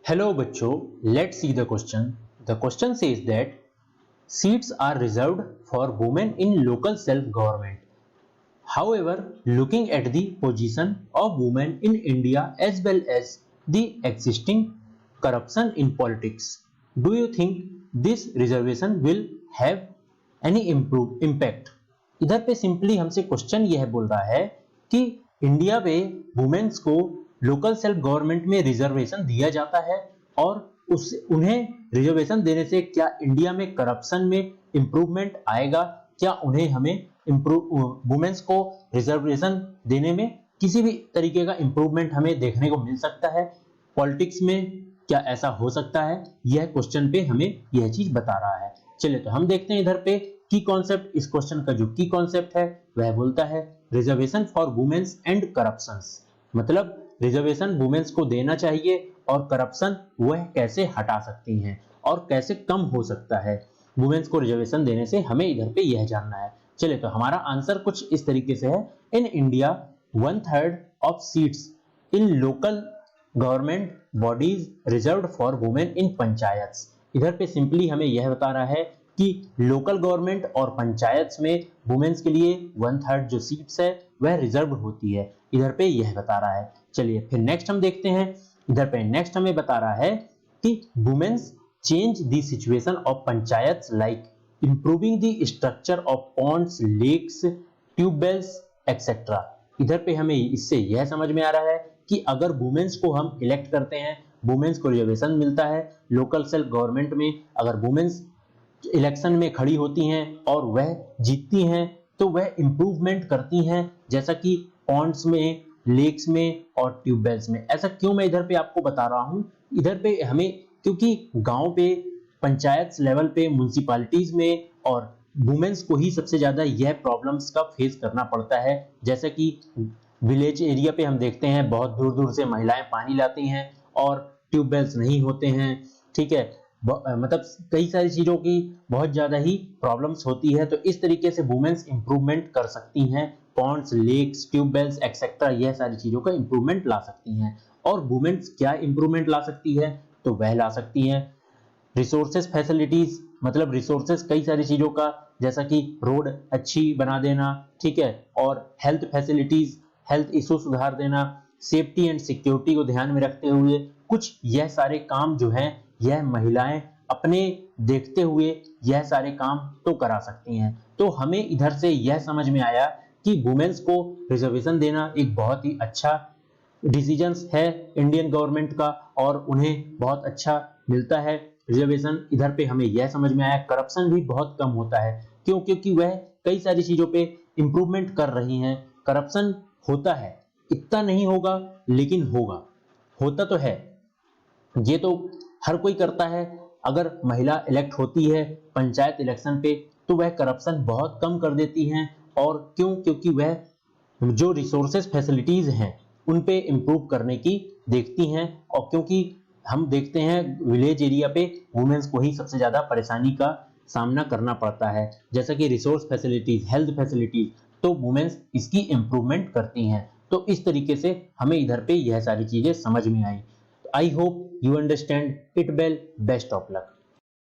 Hello बच्चों, let's see the question. The question says that seats are reserved for women in local self-government. However, looking at the position of women in India as well as the existing corruption in politics, do you think this reservation will have any impact? इधर पे simply हमसे question यह बोल रहा है कि India में women's को लोकल सेल्फ गवर्नमेंट में रिजर्वेशन दिया जाता है और उन्हें रिजर्वेशन देने से क्या इंडिया में करप्शन में इंप्रूवमेंट आएगा, क्या उन्हें हमें वुमेन्स को रिजर्वेशन देने में किसी भी तरीके का इंप्रूवमेंट हमें देखने को मिल सकता है, पॉलिटिक्स में क्या ऐसा हो सकता है, यह क्वेश्चन पे हमें यह चीज बता रहा है। चलिए तो हम देखते हैं इधर पे की कॉन्सेप्ट। इस क्वेश्चन का जो की कॉन्सेप्ट है वह बोलता है reservation for womens and corruptions, मतलब रिजर्वेशन वुमेन्स को देना चाहिए और करप्शन वह कैसे हटा सकती हैं और कैसे कम हो सकता है वुमेन्स को रिजर्वेशन देने से, हमें इधर पे यह जानना है। चलिए तो हमारा आंसर कुछ इस तरीके से है। In India 1/3 of seats in local government bodies reserved for women in panchayats. इधर पे सिंपली हमें यह बता रहा है कि लोकल गवर्नमेंट और पंचायत्स में वुमेन्स के लिए 1/3 जो सीट्स है वह रिजर्व होती है, इधर पे यह बता रहा है। चलिए फिर नेक्स्ट हम देखते हैं। इधर पे नेक्स्ट हमें बता रहा है कि womens change the situation of panchayats like improving the structure of ponds, lakes, tubewells etcetera. इधर पे हमें इससे यह समझ में आ रहा है कि अगर वुमेन्स को हम इलेक्ट करते हैं, वुमेन्स को रिजर्वेशन मिलता है लोकल सेल्फ गवर्नमेंट में, अगर वुमेन्स इलेक्शन में खड़ी होती हैं और वह जीतती हैं तो वह इंप्रूवमेंट करती हैं, जैसा कि पॉन्ड्स में, लेक्स में और ट्यूबवेल्स में। ऐसा क्यों मैं इधर पे आपको बता रहा हूं, इधर पे हमें क्योंकि गांव पे, पंचायत लेवल पे, म्युनिसिपैलिटीज में और वुमेन्स को ही सबसे ज्यादा यह प्रॉब्लम्स का फेस करना पड़ता है। जैसा कि विलेज एरिया पे हम देखते हैं बहुत दूर दूर से महिलाएं पानी लाती हैं और ट्यूबवेल्स नहीं होते हैं, ठीक है, मतलब कई सारी चीजों की बहुत ज्यादा ही प्रॉब्लम्स होती है। तो इस तरीके से वुमेन्स इंप्रूवमेंट कर सकती हैं, पॉन्ड्स, लेक्स, ट्यूबवेल्स एक्सेट्रा, यह सारी चीजों का इंप्रूवमेंट ला सकती हैं। और वुमेन्स क्या इंप्रूवमेंट ला सकती है, तो वह ला सकती हैं रिसोर्सेज फैसिलिटीज, मतलब रिसोर्सेज कई सारी चीजों का, जैसा कि रोड अच्छी बना देना, ठीक है, और हेल्थ फैसिलिटीज, हेल्थ इशू सुधार देना, सेफ्टी एंड सिक्योरिटी को ध्यान में रखते हुए कुछ यह सारे काम जो हैं यह महिलाएं अपने देखते हुए यह सारे काम तो करा सकती हैं। तो हमें इधर से यह समझ में आया कि वुमेन्स को रिजर्वेशन देना एक बहुत ही अच्छा डिसीजन है इंडियन गवर्नमेंट का और उन्हें बहुत अच्छा मिलता है रिजर्वेशन। इधर पे हमें यह समझ में आया करप्शन भी बहुत कम होता है, क्योंकि वह कई सारी चीजों पे इंप्रूवमेंट कर रही हैं। करप्शन होता है, इतना नहीं होगा लेकिन होगा, होता तो है, ये तो हर कोई करता है। अगर महिला इलेक्ट होती है पंचायत इलेक्शन पे तो वह करप्शन बहुत कम कर देती हैं। और क्यों, क्योंकि वह जो रिसोर्सेज फैसिलिटीज हैं उन पे इंप्रूव करने की देखती हैं। और क्योंकि हम देखते हैं विलेज एरिया पे वुमेन्स को ही सबसे ज्यादा परेशानी का सामना करना पड़ता है, जैसा कि रिसोर्स फैसिलिटीज, हेल्थ फैसिलिटीज, तो वुमेन्स इसकी इंप्रूवमेंट करती हैं। तो इस तरीके से हमें इधर पे यह सारी चीजें समझ में आई। I hope you understand it well. Best of luck.